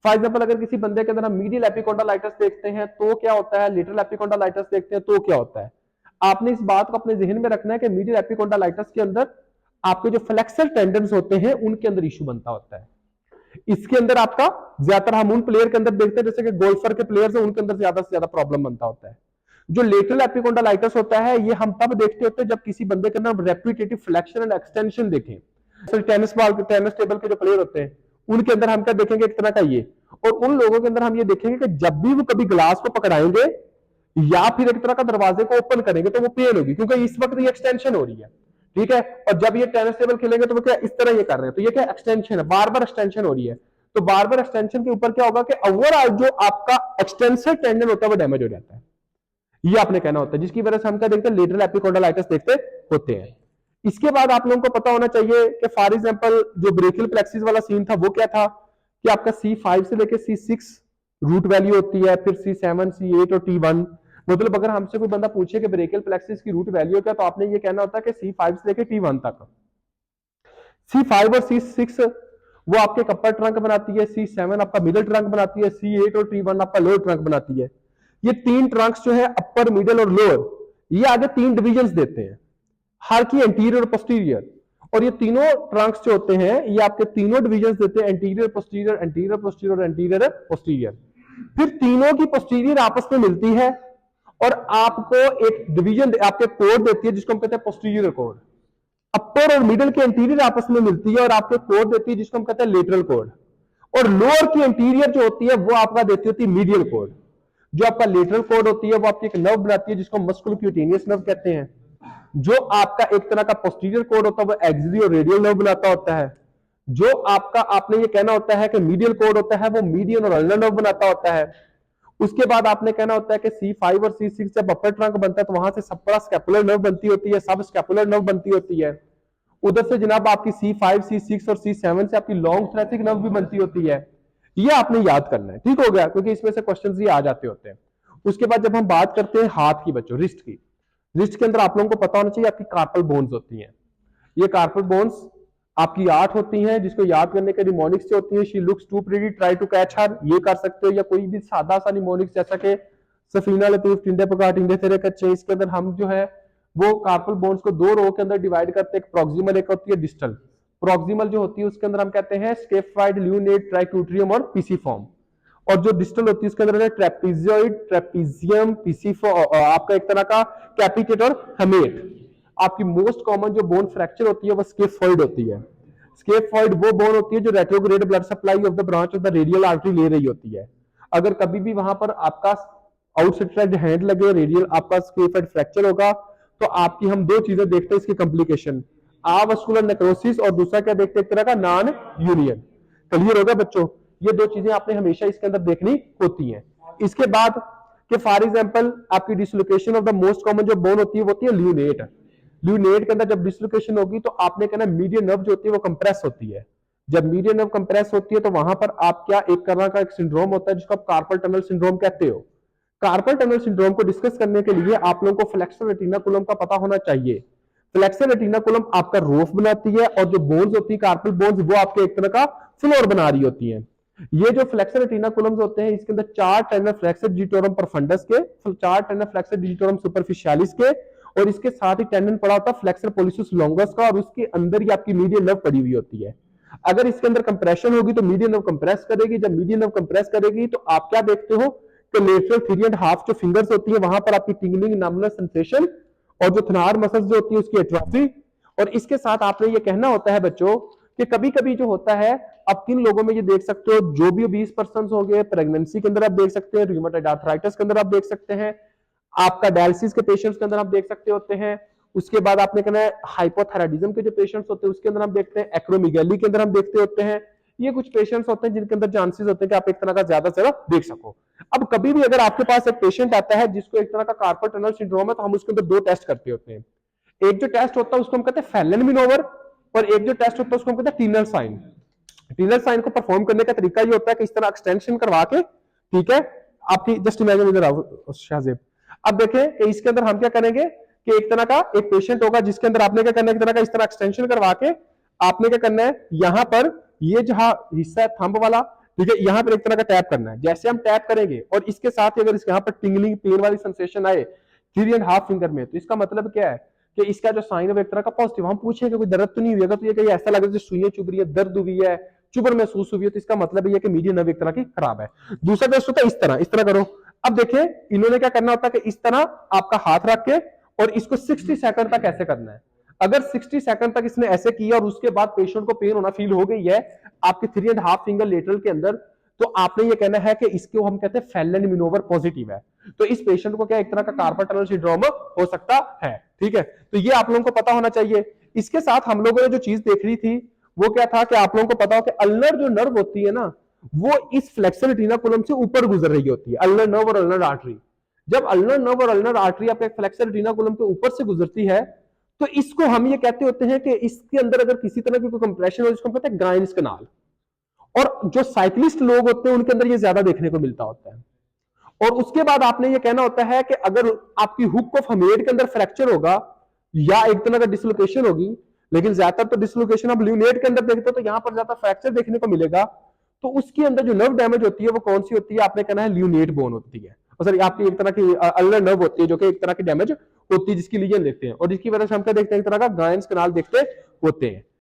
For example अगर किसी बंदे के अंदर हम मीडियल एपिकोंडालाइटिस देखते हैं तो क्या होता है, लेटरल एपिकोंडालाइटिस देखते हैं तो क्या होता है। आपने इस बात को अपने जहन में रखना है कि मीडियल एपिकोंडालाइटिस के अंदर आपके जो फ्लेक्सर टेंडन्स होते हैं उनके अंदर इश्यू बनता होता है। इसके अंदर आपका ज्यादातर हम उन प्लेयर के अंदर देखते हैं जैसे कि गोल्फर के प्लेयर्स हैं, उनके अंदर ज्यादा से ज्यादा प्रॉब्लम बनता होता है। जो लेटरल एपिकोंडालाइटिस होता है ये हम तब देखते होते हैं जब किसी बंदे के अंदर रेपिटेटिव फ्लेक्शन एंड एक्सटेंशन देखें। टेनिस बॉल के, टेनिस टेबल के जो प्लेयर होते हैं उनके अंदर हम क्या देखेंगे, एक तरह का ये। और उन लोगों के अंदर हम ये देखेंगे कि जब भी वो कभी ग्लास को पकड़ाएंगे या फिर एक तरह का दरवाजे को ओपन करेंगे तो वो पेन होगी, क्योंकि इस वक्त ये एक्सटेंशन हो रही है, ठीक है। और जब ये टेनिस टेबल खेलेंगे तो वो क्या इस तरह ये कर रहे हैं, तो ये क्या एक्सटेंशन है, बार बार एक्सटेंशन हो रही है। तो बार बार एक्सटेंशन के ऊपर क्या होगा कि ओवरऑल जो आपका एक्सटेंसर टेंडन होता है वो डैमेज हो जाता है, ये आपने कहना होता है, जिसकी वजह से हम क्या देखते हैं, लेटरल एपिकोंडालाइटिस देखते होते हैं। इसके बाद आप लोगों को पता होना चाहिए कि फॉर एग्जांपल जो ब्रेकियल प्लेक्सिस वाला सीन था वो क्या था कि आपका C5 से लेकर C6 रूट वैल्यू होती है, फिर C7, C8 और T1। मतलब अगर हमसे कोई बंदा पूछे कि ब्रेकियल प्लेक्सिस की रूट वैल्यू क्या, तो आपने ये कहना होता है कि C5 से लेकर T1 तक। C5 और C6 वो आपके अपर ट्रंक बनाती है, C7 आपका मिडिल ट्रंक बनाती है, C8 और T1 आपका लोअर ट्रंक बनाती है। ये तीन ट्रंक्स जो है अपर, मिडिल और लोअर, ये आगे तीन डिविजन्स देते हैं, हर की एंटीरियर और पोस्टीरियर। और ये तीनों ट्रंक्स जो होते हैं ये आपके तीनों डिविजन्स देते हैं, anterior posterior, anterior posterior, anterior posterior. फिर तीनों की पोस्टीरियर आपस में मिलती है और आपको एक डिवीजन आपके कोड देती है जिसको हम कहते हैं पोस्टीरियर कोड। अपर और मिडिल की एंटीरियर आपस में मिलती है और आपको कोड देती है जिसको हम कहते हैं लेटरल कोड। और लोअर की एंटीरियर जो होती है वो आपका देती होती है मीडियल कोड। जो आपका लेटरल कोड होती है वो आपकी एक नर्व बनाती है जिसको मस्कुलोक्यूटेनियस नर्व कहते हैं। जो आपका एक तरह का पोस्टीरियर कोड होता है वो एक्सिलरी और रेडियल नर्व बनाता होता है। जो आपका आपने ये कहना होता है कि मीडियल कोड होता है वो मीडियन और अल्नर नर्व बनाता होता है। उसके बाद आपने कहना होता है कि C5 और C6 जब अपर ट्रंक बनता है तो वहां से सप्रा स्कैपुलर नर्व बनती होती है, सब स्कैपुलर नर्व बनती होती है। उधर से जनाब आपकी C5, C6 और C7 से आपकी लॉन्ग थोरैसिक नर्व भी बनती होती है। ये आपने याद करना है, ठीक हो गया, क्योंकि इसमें से क्वेश्चंस ये आ जाते होते हैं। उसके बाद जब हम बात करते हैं हाथ की बच्चों, रिस्ट की, रिस्ट के अंदर आप लोगों को पता होना चाहिए आपकी कार्पल बोन्स होती हैं। ये कार्पल बोन्स आपकी 8 होती हैं, जिसको याद करने के निमोनिक्स से होती है। She looks too pretty, try to catch her, ये कर सकते हो, या कोई भी सादा सा निमोनिक्स जैसा कि सफीना लतीफ, टिंडे पका टिंडे तेरे कच्चे। इसके अंदर हम जो है वो कार्पल बोन्स को दो रो के अंदर डिवाइड करते हैं, एक प्रॉक्सिमल एक होती है डिस्टल। प्रॉक्सिमल जो होती है उसके अंदर हम कहते हैं स्केफाइड, ल्यूनेट, ट्राइक्यूट्रियम और पीसीफॉर्म। और जो डिस्टल होती है उसके अंदर ट्रेपीजियोइड, ट्रेपीजियम, पीसीफॉर्म, आपका एक तरह का कैपिटेट और हेमेट। आपकी मोस्ट कॉमन जो बोन फ्रैक्चर होती है वो स्केफॉइड होती है। स्केफॉइड वो बोन होती है जो retrograde blood supply of the branch of the radial artery ले रही होती है। अगर कभी भी वहां पर आपका आउटसाइड हैंड लगे, रेडियल आपका स्केफॉइड फ्रैक्चर होगा, तो आपकी हम दो चीजें देखते हैं इसकी कॉम्प्लिकेशन, आवास्कुलर नेक्रोसिस और दूसरा क्या देखते हैं, एक तरह का नॉन यूनियन। क्लियर होगा बच्चों, ये दो चीजें आपने हमेशा इसके अंदर देखनी होती हैं। इसके बाद कि फॉर एग्जांपल आपकी dislocation of the most common जो बोन होती है वो होती है ल्यूनेट। ल्यूनेट के अंदर जब डिसलोकेशन होगी तो आपने कहना मीडियन नर्व जो होती है वो कंप्रेस होती है। जब मीडियन नर्व कंप्रेस होती है तो वहां पर आप क्या एक तरह का एक सिंड्रोम होता है जिसको आप कार्पल टनल सिंड्रोम कहते हो। कार्पल टनल सिंड्रोम को डिस्कस करने के लिए आप लोगों को फ्लेक्सर रेटिनाकुलम का पता होना चाहिए। फ्लेक्सर रेटिनाकुलम आपका रूफ बनाती है और जो बोन्स होती है कार्पल बोन्स वो आपके एक तरह का फ्लोर बना रही होती है। ये जो फ्लेक्सर रेटिनाकुलम्स होते हैं इसके अंदर 4 टेनर फ्लेक्सर डिजिटोरम प्रोफंडस के, 4 टेनर फ्लेक्सर डिजिटोरम सुपरफिशियालिस के, और इसके साथ ही टेंडन पड़ा होता है फ्लेक्सर पोलिसस लॉन्गस का, और उसके अंदर ही आपकी मीडियन नर्व पड़ी हुई होती है। अगर इसके अंदर कंप्रेशन होगी तो मीडियन नर्व कंप्रेस करेगी। जब मीडियन नर्व कंप्रेस करेगी तो आप क्या देखते हो कि लेटरल 3 एंड हाफ जो फिंगर्स होती है वहां पर आपकी टिंगलिंग, नमनेस सेंसेशन, और जो थनार मसल्स जो होती है उसकी एट्रोफी। और इसके साथ आपने ये कहना होता है बच्चों कि कभी कभी जो होता है, आप किन लोगों में ये देख सकते हो, जो भी 20 पर्सन हो गए, प्रेगनेंसी के अंदर आप देख सकते हैं, रूमेटॉइड आर्थराइटिस के अंदर आप देख सकते हैं, आपका डायलिसिस के पेशेंट्स के अंदर आप देख सकते होते हैं। उसके बाद आपने कहना है हाइपोथायराइडिज्म के जो पेशेंट्स होते हैं उसके अंदर हम देखते हैं, एक्रोमेगाली के अंदर हम देखते होते हैं। ये कुछ पेशेंट्स होते हैं जिनके अंदर चांसेस होते हैं कि आप एक तरह का ज्यादा से ज्यादा देख सको। अब कभी भी अगर आपके पास एक पेशेंट आता है जिसको एक तरह का कार्पल टनल सिंड्रोम है तो हम उसके अंदर 2 टेस्ट करते होते हैं। एक जो टेस्ट होता है उसको हम कहते हैं फैलन मिनोवर, और एक जो टेस्ट होता है उसको हम कहते हैं टीनर साइन। टीनर साइन को परफॉर्म करने का तरीका ये होता है कि इस तरह एक्सटेंशन करवा के, ठीक है, आपकी जस्ट इमेजिन इधर आओ शाहजेब। अब देखें कि इसके अंदर हम क्या करेंगे कि एक तरह का एक पेशेंट होगा जिसके अंदर आपने क्या करना है, एक तरह का इस तरह एक्सटेंशन करवा के आपने क्या करना है, यहां पर ये जहां हिस्सा है थंब वाला, ठीक है, यहाँ पर एक तरह का टैप करना है। जैसे हम टैप करेंगे और इसके साथ ही अगर इस यहाँ पर टिंगलिंग पेन वाली सेंसेशन आए 3.5 फिंगर में, तो इसका मतलब क्या है कि इसका जो साइन है एक तरह का पॉजिटिव। हम पूछेंगे कोई दर्द तो नहीं हुई, अगर तो ये कहीं ऐसा लगे जैसे सुइयां चुभ रही है, दर्द हुई है, चुभन महसूस हुई है, तो इसका मतलब ये है कि मीडियन नर्व एक तरह की खराब है। दूसरा टेस्ट होता है इस तरह करो। अब देखिए इन्होंने क्या करना होता है कि इस तरह आपका हाथ रख के और इसको 60 सेकंड तक ऐसे करना है। अगर 60 सेकंड तक इसने ऐसे किया और उसके बाद पेशेंट को पेन होना फील हो गई है आपके 3.5 फिंगर लेटरल के अंदर, तो आपने ये कहना है कि इसको हम कहते हैं फेलन मिनोवर पॉजिटिव है। तो इस पेशेंट को क्या एक तरह का कार्पल टनल सिंड्रोम हो सकता है। ठीक है, तो ये आप लोगों को पता होना चाहिए। इसके साथ हम लोगों ने जो चीज देख रही थी वो क्या था कि आप लोगों को पता हो कि अल्नर जो नर्व होती है ना, वो इस फ्लेक्सर रेटिना से ऊपर गुजर रही होती है, अल्नर नर्व और अल्नर आर्टरी। जब अल्नर नर्व और अल्नर आर्टरी आपके फ्लेक्सर रेटिना के ऊपर से गुजरती है, तो इसको हम ये कहते होते हैं कि इसके अंदर अगर किसी तरह की कोई कंप्रेशन हो, इसको हम कहते हैं ग्राइन्स कनाल। और जो साइक्लिस्ट लोग होते हैं उनके अंदर ये ज्यादा देखने को मिलता होता है। और उसके बाद आपने ये कहना होता है कि अगर आपकी हुक ऑफ हमेड के अंदर फ्रैक्चर होगा या एक तरह का डिसलोकेशन होगी, लेकिन ज्यादातर तो डिसलोकेशन आप ल्यूनेट के अंदर देखते हो, तो यहां पर ज्यादा फ्रैक्चर देखने को मिलेगा, तो उसके अंदर जो नर्व डैमेज होती है वो कौन सी होती है, आपने कहना है ल्यूनेट बोन होती है। और सर आपकी एक तरह की अल्नर नर्व होती है जो कि एक तरह की डैमेज होती है, जिसकी लीजन देखते हैं और जिसकी वजह से हम क्या देखते हैं, एक तरह का गायंस कनाल देखते होते हैं।